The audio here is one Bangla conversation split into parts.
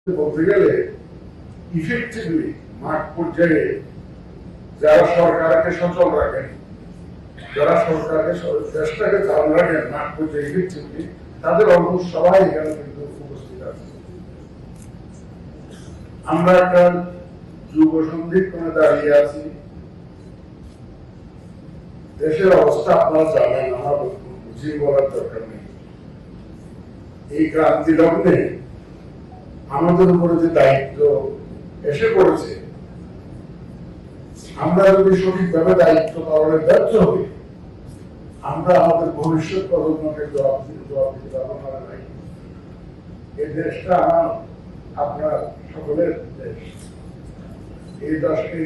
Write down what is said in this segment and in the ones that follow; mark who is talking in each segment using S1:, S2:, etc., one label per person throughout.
S1: বলতে গেলে ইফেক্টিভলি মাঠ পর্যায়ে যারা সরকারকে সচল রাখেন, যারা সরকারকে দেশটাকে চালু রাখেন মাঠ পর্যায়ে ইফেক্টিভলি, তাদের অলমোস্ট সবাই এখানে কিন্তু উপস্থিত আছে। আমরা একটা যুব সন্ধিক্ষণে দাঁড়িয়ে আছি। দেশের অবস্থা আপনারা জানেন, আমার বুঝিয়ে বলার দরকার নেই। এই ক্রান্তি লগ্নে আমাদের উপরে যে দায়িত্ব এসে পড়েছে, আমরা যদি সঠিকভাবে দায়িত্ব পালনে ব্যর্থ হই, আমরা আমাদের ভবিষ্যৎ প্রজন্মকে জবাব দিতে পারবো না। এই দেশটা আমার আপনার সকলের দেশ। এই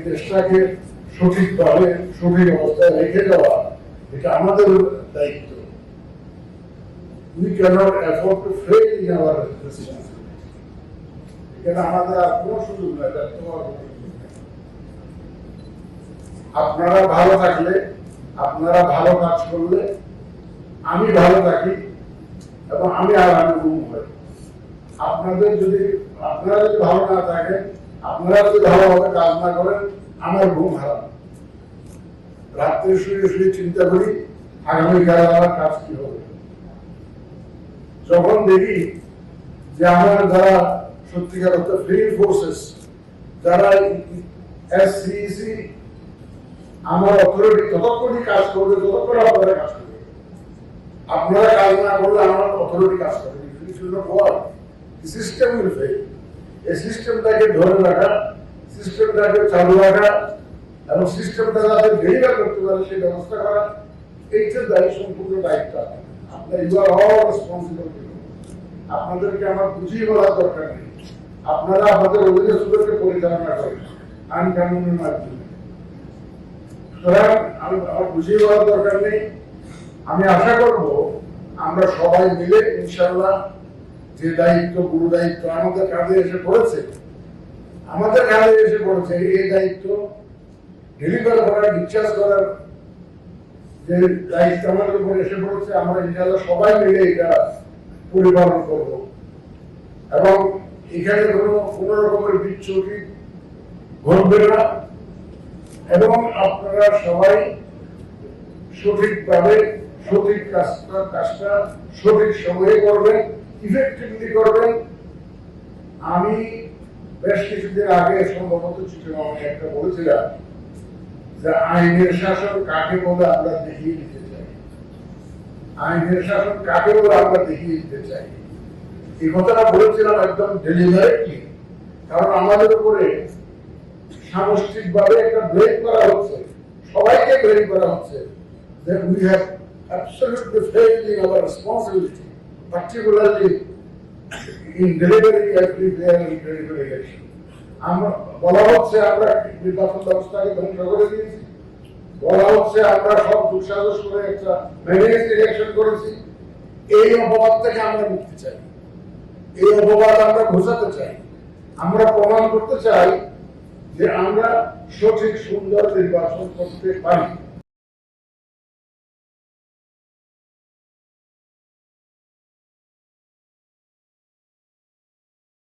S1: দেশটাকে সঠিকভাবে সঠিক অবস্থায় রেখে দেওয়া, এটা আমাদের দায়িত্ব। We cannot afford to fail in our responsibility. এখানে আমাদের আর কোনো সুযোগ নাই, ব্যর্থ হওয়ার কোনো সুযোগ নেই। আপনারা ভালো থাকলে, আপনারা ভালো কাজ করলে, আমি ভালো থাকি এবং আমি আরামে ঘুম হয়। আপনারা যদি ভালো না থাকেন, আপনারা যদি ভালোভাবে কাজ না করেন, আমার ঘুম হারাম। রাত্রে শুয়ে শুয়ে চিন্তা করি আগামীকাল আমার কাজ কি হবে। যখন দেখি যে আমার যারা সত্যিকার অর্থে ফিল্ড ফোর্সেস, যারা এসসিসি আমার অথরিটি ততক্ষণই কাজ করবে ততক্ষণ আপনারা কাজ করবে। আপনারা কাজ না করলে আমার অথরিটি কাজ করবে। System will fail. এই সিস্টেমটাকে ধরে রাখা, সিস্টেমটাকে চালু রাখা এবং সিস্টেমটা যাতে ডেলিভার করতে পারে সেই ব্যবস্থা করা, এইটা সম্পূর্ণ দায়িত্ব আপনার। You are all responsible. আপনাদেরকে আমার বুঝিয়ে বলার দরকার নেই। আপনারা আমাদের অভিযোগকে পরিচালনা করেন আইন কানুনের মাধ্যমে। সুতরাং আমার বুঝিয়ে বলার দরকার নেই। আমি আশা করব আমরা সবাই মিলে ইনশাআল্লাহ যে দায়িত্ব, গুরু দায়িত্ব আমাদের কাঁধে এসে পড়েছে, এই দায়িত্ব ডেলিভার করার, ডিসচার্জ করার যে দায়িত্ব আমাদের উপর এসে পড়েছে, আমরা ইনশাআল্লাহ সবাই মিলে এটা পরিপালন করব এবং এখানে কোন রকমের বিচ্যুতি ঘটবে না এবং আপনারা সবাই সঠিকভাবে সঠিক কাজটা সঠিক সময়ে করবেন, ইফেক্টিভলি করবেন। আমি বেশ কিছুদিন আগে সম্ভবত চিঠিনামা একটা বলেছিলাম যে আইনের শাসন কাকে বলে আমরা দেখিয়ে দিতে চাই। আইনের শাসন কাকে বলে আমরা দেখিয়ে দিতে চাই, এই কথাটা বলেছিলাম একদম ডেলিভারেটলি। কারণ আমাদের উপরে সামষ্টিকভাবে একটা ব্লেম করা হচ্ছে, সবাইকে ব্লেম করা হচ্ছে যে we have absolutely failed in our responsibility, particularly in delivering every fair and credible election. আমরা বলা হচ্ছে আমরা নির্বাচন ব্যবস্থাকে ধ্বংস করে দিয়েছি, বলা হচ্ছে আমরা সব দুঃসাহস করে একটা ম্যানেজড ইলেকশন করেছি। এই অপবাদ থেকে আমরা মুক্তি চাই, এই অপবাদ আমরা ঘোষাতে চাই। আমরা প্রমাণ করতে চাই যে আমরা সঠিক সুন্দর নির্বাচন করতে পারি।